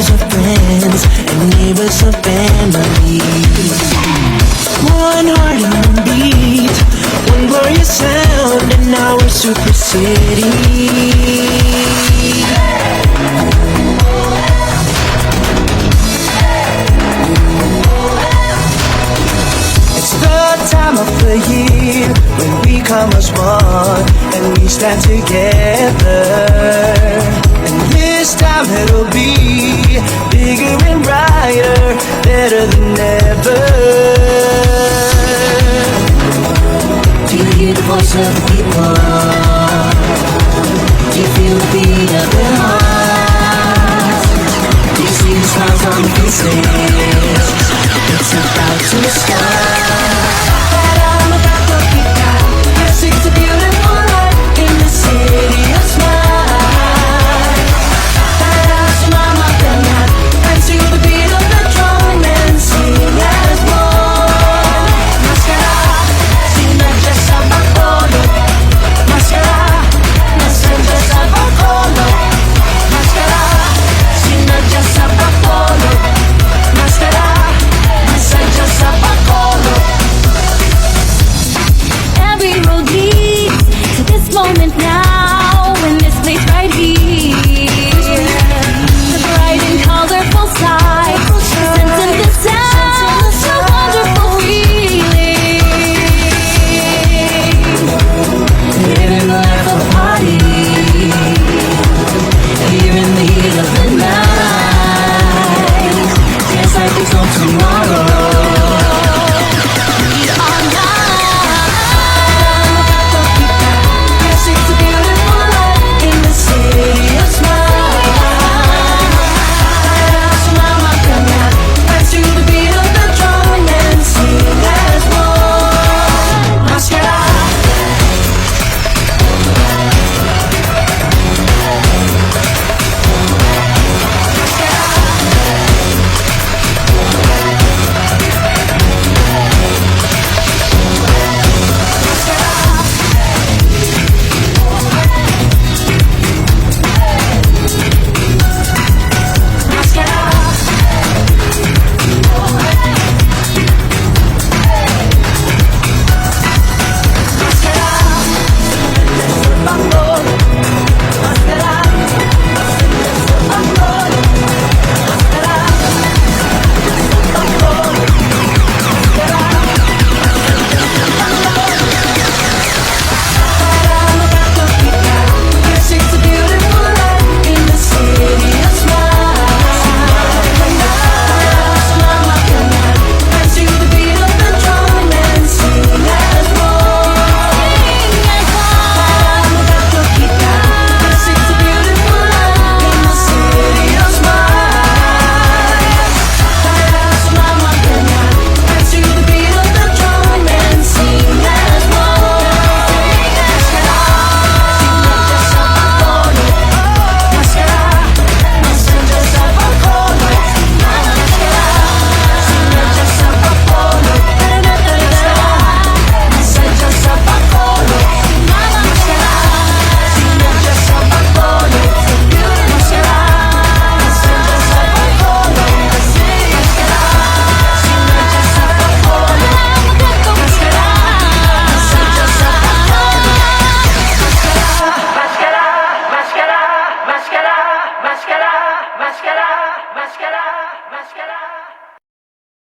Neighbors of friends and neighbors of family. One heart and one beat, one glorious sound in our super city. It's the time of the year when we come as one and we stand together. And this time it'll be bigger and brighter, better than ever. Do you hear the voice of the people? Do you feel the beat of their hearts? Do you see the smiles on their faces? It's about to start. It's a beautiful night in the city of smiles. Mama cannot dance to the beat of the drum and sing as one. Masskara, sinadya sa bacolod. Masskara, nasadya sa bacolod. Masskara, sinadya sa bacolod. Masskara, nasadya sa bacolod. Every road leads to this moment now, in this place right here. The bright and colorful side.